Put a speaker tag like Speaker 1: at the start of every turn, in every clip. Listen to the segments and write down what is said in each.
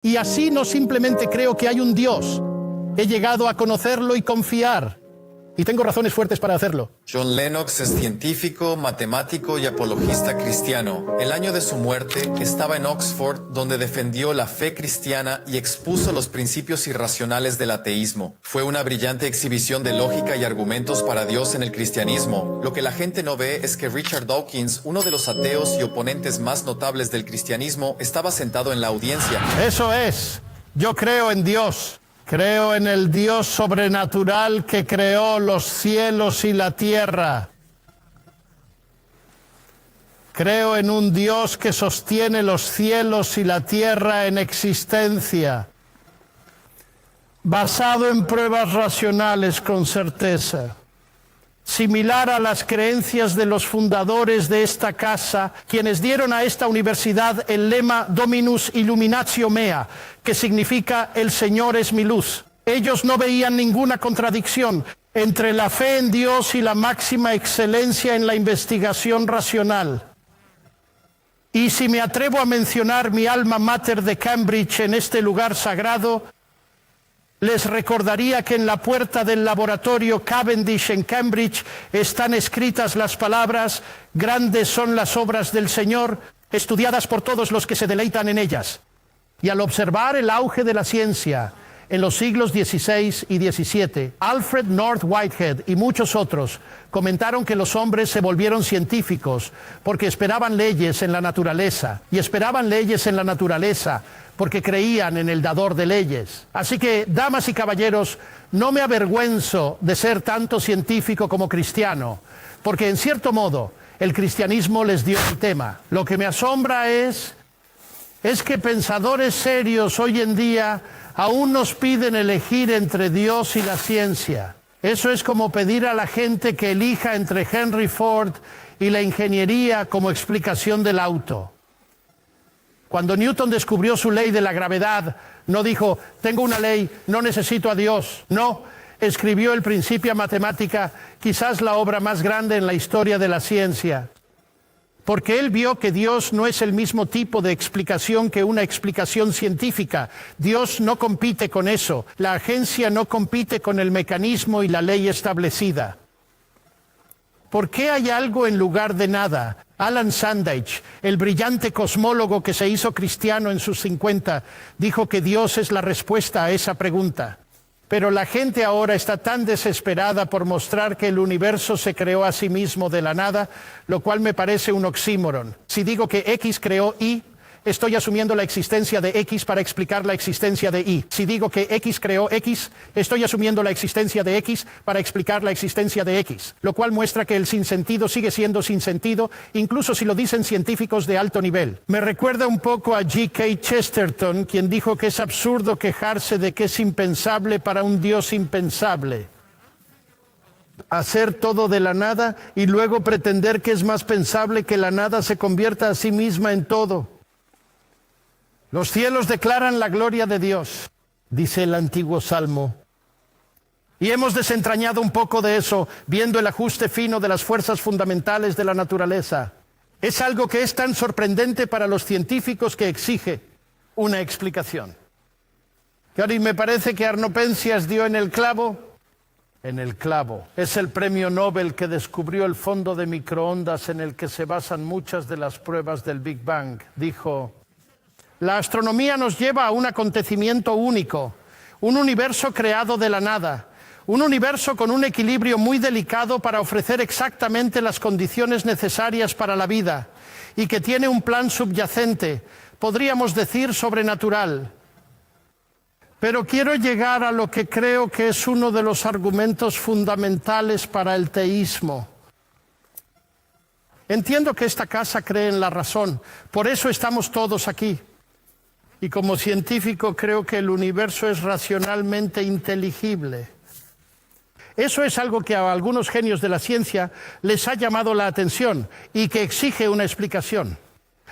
Speaker 1: Y así no simplemente creo que hay un Dios, he llegado a conocerlo y confiar. Y tengo razones fuertes para hacerlo.
Speaker 2: John Lennox es científico, matemático y apologista cristiano. El año de su muerte estaba en Oxford, donde defendió la fe cristiana y expuso los principios irracionales del ateísmo. Fue una brillante exhibición de lógica y argumentos para Dios en el cristianismo. Lo que la gente no ve es que Richard Dawkins, uno de los ateos y oponentes más notables del cristianismo, estaba sentado en la audiencia.
Speaker 1: Eso es. Yo creo en Dios. Creo en el Dios sobrenatural que creó los cielos y la tierra. Creo en un Dios que sostiene los cielos y la tierra en existencia, basado en pruebas racionales con certeza. Similar a las creencias de los fundadores de esta casa, quienes dieron a esta universidad el lema Dominus Illuminatio Mea, que significa el Señor es mi luz. Ellos no veían ninguna contradicción entre la fe en Dios y la máxima excelencia en la investigación racional. Y si me atrevo a mencionar mi alma mater de Cambridge en este lugar sagrado, les recordaría que en la puerta del laboratorio Cavendish en Cambridge están escritas las palabras: grandes son las obras del Señor, estudiadas por todos los que se deleitan en ellas. Y al observar el auge de la ciencia en los siglos XVI y XVII, Alfred North Whitehead y muchos otros comentaron que los hombres se volvieron científicos porque esperaban leyes en la naturaleza, y esperaban leyes en la naturaleza porque creían en el dador de leyes. Así que, damas y caballeros, no me avergüenzo de ser tanto científico como cristiano, porque en cierto modo el cristianismo les dio el tema. Lo que me asombra es que pensadores serios hoy en día aún nos piden elegir entre Dios y la ciencia. Eso es como pedir a la gente que elija entre Henry Ford y la ingeniería como explicación del auto. Cuando Newton descubrió su ley de la gravedad, no dijo, tengo una ley, no necesito a Dios. No, escribió el Principia Mathematica, quizás la obra más grande en la historia de la ciencia. Porque él vio que Dios no es el mismo tipo de explicación que una explicación científica. Dios no compite con eso. La agencia no compite con el mecanismo y la ley establecida. ¿Por qué hay algo en lugar de nada? Alan Sandage, el brillante cosmólogo que se hizo cristiano en sus 50, dijo que Dios es la respuesta a esa pregunta. Pero la gente ahora está tan desesperada por mostrar que el universo se creó a sí mismo de la nada, lo cual me parece un oxímoron. Si digo que X creó Y, estoy asumiendo la existencia de X para explicar la existencia de Y. Si digo que X creó X, estoy asumiendo la existencia de X para explicar la existencia de X. Lo cual muestra que el sinsentido sigue siendo sinsentido, incluso si lo dicen científicos de alto nivel. Me recuerda un poco a G.K. Chesterton, quien dijo que es absurdo quejarse de que es impensable para un Dios impensable. Hacer todo de la nada y luego pretender que es más pensable que la nada se convierta a sí misma en todo. Los cielos declaran la gloria de Dios, dice el antiguo Salmo. Y hemos desentrañado un poco de eso, viendo el ajuste fino de las fuerzas fundamentales de la naturaleza. Es algo que es tan sorprendente para los científicos que exige una explicación. Y me parece que Arno Penzias dio en el clavo. En el clavo. Es el premio Nobel que descubrió el fondo de microondas en el que se basan muchas de las pruebas del Big Bang. Dijo: la astronomía nos lleva a un acontecimiento único, un universo creado de la nada, un universo con un equilibrio muy delicado para ofrecer exactamente las condiciones necesarias para la vida y que tiene un plan subyacente, podríamos decir sobrenatural. Pero quiero llegar a lo que creo que es uno de los argumentos fundamentales para el teísmo. Entiendo que esta casa cree en la razón, por eso estamos todos aquí. Y como científico creo que el universo es racionalmente inteligible. Eso es algo que a algunos genios de la ciencia les ha llamado la atención y que exige una explicación.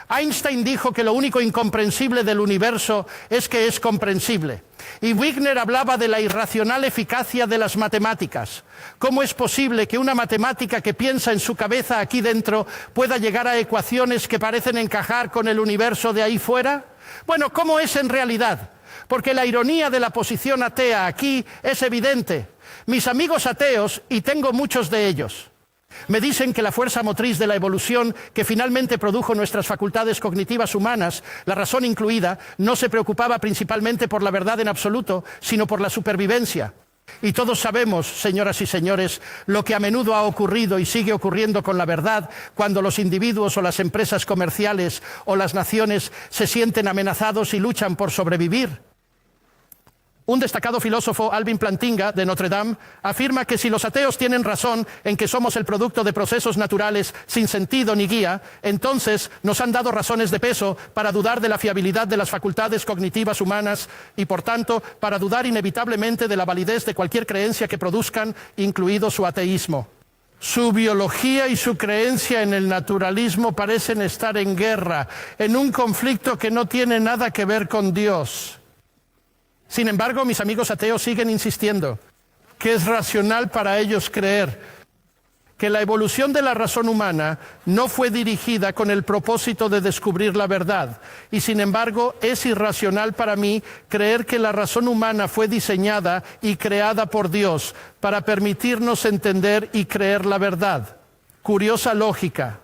Speaker 1: Einstein dijo que lo único incomprensible del universo es que es comprensible. Y Wigner hablaba de la irracional eficacia de las matemáticas. ¿Cómo es posible que una matemática que piensa en su cabeza aquí dentro pueda llegar a ecuaciones que parecen encajar con el universo de ahí fuera? Bueno, ¿cómo es en realidad? Porque la ironía de la posición atea aquí es evidente. Mis amigos ateos, y tengo muchos de ellos, me dicen que la fuerza motriz de la evolución que finalmente produjo nuestras facultades cognitivas humanas, la razón incluida, no se preocupaba principalmente por la verdad en absoluto, sino por la supervivencia. Y todos sabemos, señoras y señores, lo que a menudo ha ocurrido y sigue ocurriendo con la verdad cuando los individuos o las empresas comerciales o las naciones se sienten amenazados y luchan por sobrevivir. Un destacado filósofo, Alvin Plantinga, de Notre Dame, afirma que si los ateos tienen razón en que somos el producto de procesos naturales sin sentido ni guía, entonces nos han dado razones de peso para dudar de la fiabilidad de las facultades cognitivas humanas y, por tanto, para dudar inevitablemente de la validez de cualquier creencia que produzcan, incluido su ateísmo. Su biología y su creencia en el naturalismo parecen estar en guerra, en un conflicto que no tiene nada que ver con Dios. Sin embargo, mis amigos ateos siguen insistiendo que es racional para ellos creer que la evolución de la razón humana no fue dirigida con el propósito de descubrir la verdad. Y sin embargo, es irracional para mí creer que la razón humana fue diseñada y creada por Dios para permitirnos entender y creer la verdad. Curiosa lógica.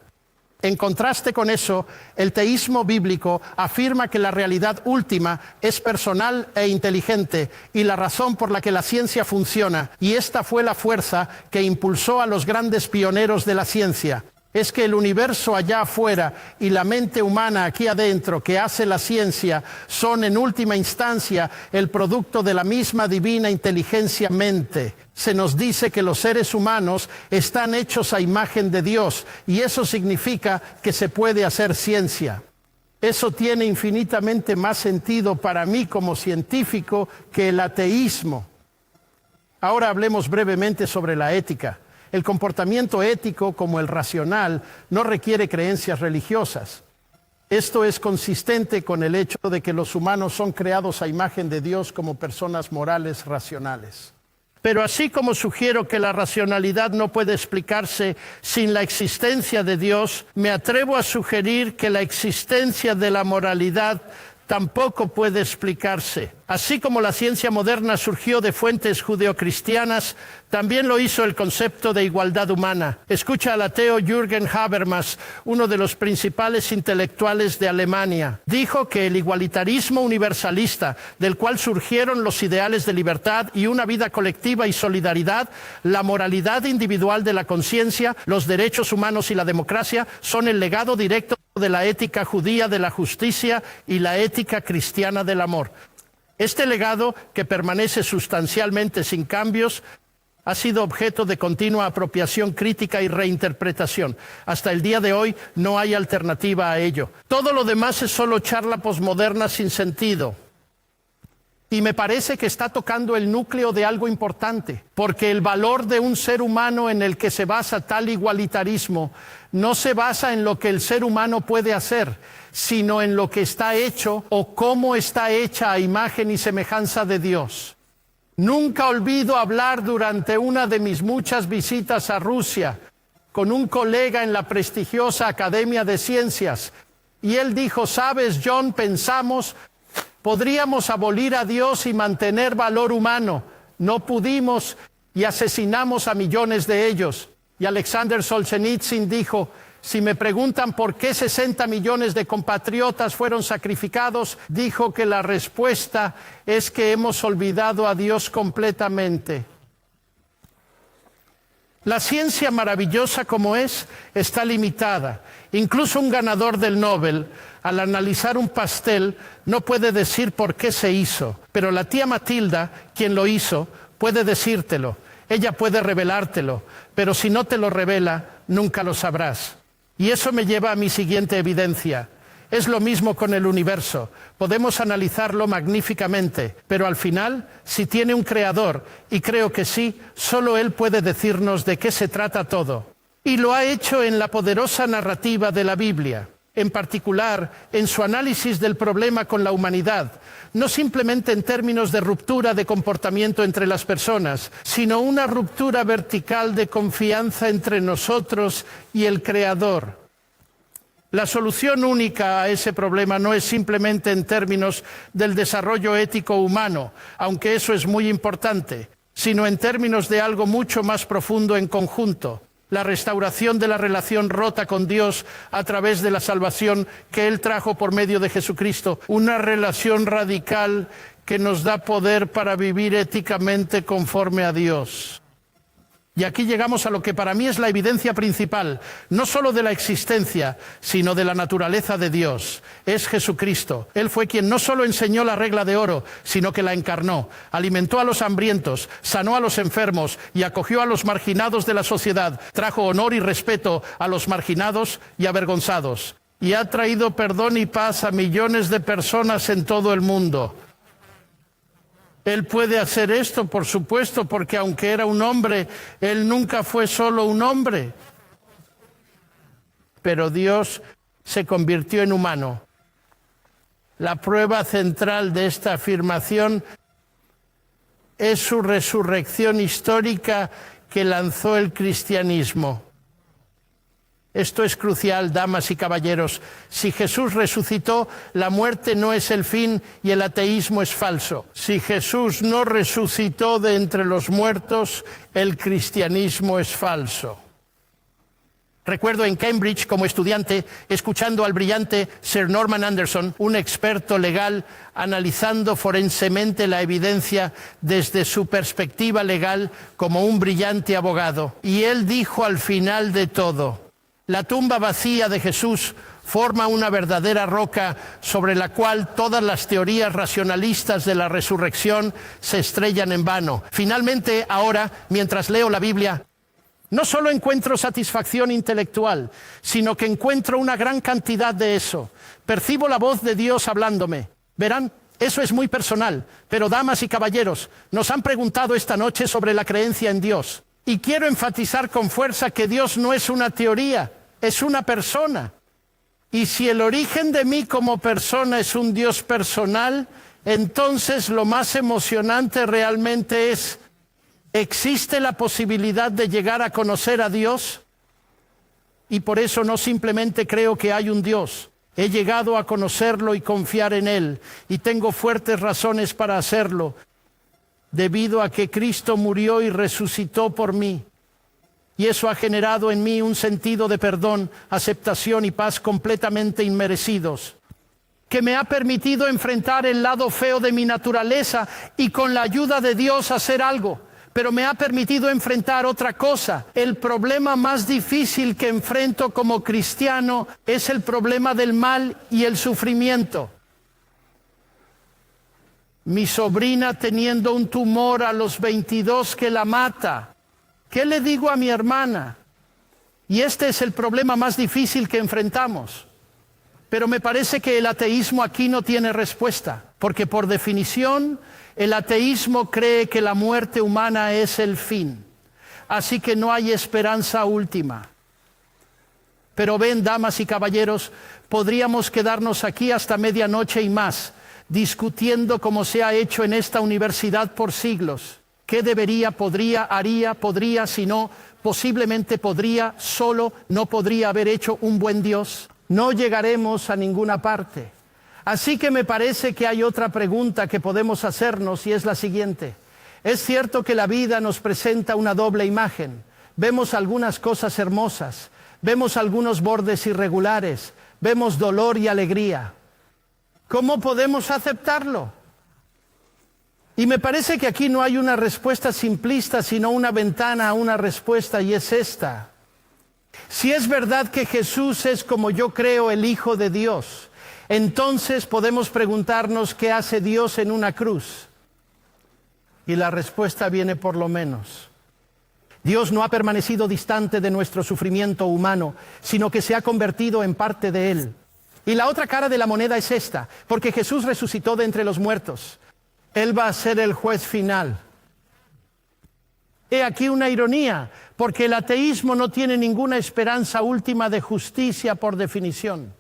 Speaker 1: En contraste con eso, el teísmo bíblico afirma que la realidad última es personal e inteligente y la razón por la que la ciencia funciona, y esta fue la fuerza que impulsó a los grandes pioneros de la ciencia. Es que el universo allá afuera y la mente humana aquí adentro que hace la ciencia son en última instancia el producto de la misma divina inteligencia mente. Se nos dice que los seres humanos están hechos a imagen de Dios y eso significa que se puede hacer ciencia. Eso tiene infinitamente más sentido para mí como científico que el ateísmo. Ahora hablemos brevemente sobre la ética. El comportamiento ético, como el racional, no requiere creencias religiosas. Esto es consistente con el hecho de que los humanos son creados a imagen de Dios como personas morales racionales. Pero así como sugiero que la racionalidad no puede explicarse sin la existencia de Dios, me atrevo a sugerir que la existencia de la moralidad tampoco puede explicarse. Así como la ciencia moderna surgió de fuentes judeocristianas, también lo hizo el concepto de igualdad humana. Escucha al ateo Jürgen Habermas, uno de los principales intelectuales de Alemania. Dijo que el igualitarismo universalista, del cual surgieron los ideales de libertad y una vida colectiva y solidaridad, la moralidad individual de la conciencia, los derechos humanos y la democracia, son el legado directo de la ética judía de la justicia y la ética cristiana del amor. Este legado, que permanece sustancialmente sin cambios, ha sido objeto de continua apropiación crítica y reinterpretación. Hasta el día de hoy no hay alternativa a ello. Todo lo demás es solo charla posmoderna sin sentido. Y me parece que está tocando el núcleo de algo importante, porque el valor de un ser humano en el que se basa tal igualitarismo no se basa en lo que el ser humano puede hacer, sino en lo que está hecho o cómo está hecha a imagen y semejanza de Dios. Nunca olvido hablar durante una de mis muchas visitas a Rusia con un colega en la prestigiosa Academia de Ciencias, y él dijo: ¿sabes, John? Pensamos, podríamos abolir a Dios y mantener valor humano. No pudimos y asesinamos a millones de ellos. Y Alexander Solzhenitsyn dijo: si me preguntan por qué 60 millones de compatriotas fueron sacrificados, dijo que la respuesta es que hemos olvidado a Dios completamente. La ciencia, maravillosa como es, está limitada. Incluso un ganador del Nobel, al analizar un pastel, no puede decir por qué se hizo. Pero la tía Matilda, quien lo hizo, puede decírtelo. Ella puede revelártelo, pero si no te lo revela, nunca lo sabrás. Y eso me lleva a mi siguiente evidencia. Es lo mismo con el universo. Podemos analizarlo magníficamente, pero al final, si tiene un creador, y creo que sí, solo él puede decirnos de qué se trata todo. Y lo ha hecho en la poderosa narrativa de la Biblia. en particular en su análisis del problema con la humanidad, no simplemente en términos de ruptura de comportamiento entre las personas, sino una ruptura vertical de confianza entre nosotros y el Creador. La solución única a ese problema no es simplemente en términos del desarrollo ético humano, aunque eso es muy importante, sino en términos de algo mucho más profundo en conjunto: la restauración de la relación rota con Dios a través de la salvación que Él trajo por medio de Jesucristo. Una relación radical que nos da poder para vivir éticamente conforme a Dios. Y aquí llegamos a lo que para mí es la evidencia principal, no solo de la existencia, sino de la naturaleza de Dios. Es Jesucristo. Él fue quien no solo enseñó la regla de oro, sino que la encarnó. Alimentó a los hambrientos, sanó a los enfermos y acogió a los marginados de la sociedad. Trajo honor y respeto a los marginados y avergonzados. Y ha traído perdón y paz a millones de personas en todo el mundo. Él puede hacer esto, por supuesto, porque aunque era un hombre, Él nunca fue solo un hombre. Pero Dios se convirtió en humano. La prueba central de esta afirmación es su resurrección histórica que lanzó el cristianismo. Esto es crucial, damas y caballeros. Si Jesús resucitó, la muerte no es el fin y el ateísmo es falso. Si Jesús no resucitó de entre los muertos, el cristianismo es falso. Recuerdo en Cambridge, como estudiante, escuchando al brillante Sir Norman Anderson, un experto legal, analizando forensemente la evidencia desde su perspectiva legal como un brillante abogado. Y él dijo al final de todo: la tumba vacía de Jesús forma una verdadera roca sobre la cual todas las teorías racionalistas de la resurrección se estrellan en vano. Finalmente, ahora, mientras leo la Biblia, no solo encuentro satisfacción intelectual, sino que encuentro una gran cantidad de eso. Percibo la voz de Dios hablándome. Verán, eso es muy personal, pero damas y caballeros, nos han preguntado esta noche sobre la creencia en Dios. Y quiero enfatizar con fuerza que Dios no es una teoría, es una persona. Y si el origen de mí como persona es un Dios personal, entonces lo más emocionante realmente es: ¿existe la posibilidad de llegar a conocer a Dios? Y por eso no simplemente creo que hay un Dios. He llegado a conocerlo y confiar en Él, y tengo fuertes razones para hacerlo, debido a que Cristo murió y resucitó por mí. Y eso ha generado en mí un sentido de perdón, aceptación y paz completamente inmerecidos, que me ha permitido enfrentar el lado feo de mi naturaleza y con la ayuda de Dios hacer algo. Pero me ha permitido enfrentar otra cosa. El problema más difícil que enfrento como cristiano es el problema del mal y el sufrimiento. Mi sobrina teniendo un tumor a los 22 que la mata. ¿Qué le digo a mi hermana? Y este es el problema más difícil que enfrentamos. Pero me parece que el ateísmo aquí no tiene respuesta, porque por definición el ateísmo cree que la muerte humana es el fin. Así que no hay esperanza última. Pero ven, damas y caballeros, podríamos quedarnos aquí hasta medianoche y más, discutiendo como se ha hecho en esta universidad por siglos. ¿Qué debería, podría, haría, podría, si no, posiblemente podría, solo, no podría haber hecho un buen Dios? No llegaremos a ninguna parte. Así que me parece que hay otra pregunta que podemos hacernos y es la siguiente. Es cierto que la vida nos presenta una doble imagen. Vemos algunas cosas hermosas, vemos algunos bordes irregulares, vemos dolor y alegría. ¿Cómo podemos aceptarlo? Y me parece que aquí no hay una respuesta simplista, sino una ventana a una respuesta, y es esta. Si es verdad que Jesús es, como yo creo, el Hijo de Dios, entonces podemos preguntarnos qué hace Dios en una cruz. Y la respuesta viene por lo menos. Dios no ha permanecido distante de nuestro sufrimiento humano, sino que se ha convertido en parte de él. Y la otra cara de la moneda es esta, porque Jesús resucitó de entre los muertos. Él va a ser el juez final. He aquí una ironía, porque el ateísmo no tiene ninguna esperanza última de justicia por definición.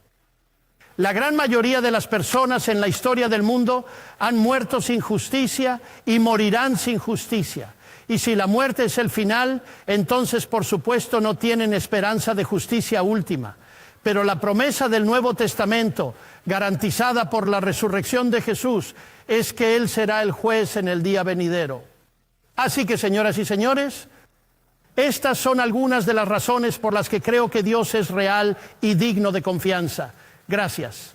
Speaker 1: La gran mayoría de las personas en la historia del mundo han muerto sin justicia y morirán sin justicia. Y si la muerte es el final, entonces por supuesto no tienen esperanza de justicia última. Pero la promesa del Nuevo Testamento, garantizada por la resurrección de Jesús, es que Él será el juez en el día venidero. Así que, señoras y señores, estas son algunas de las razones por las que creo que Dios es real y digno de confianza. Gracias.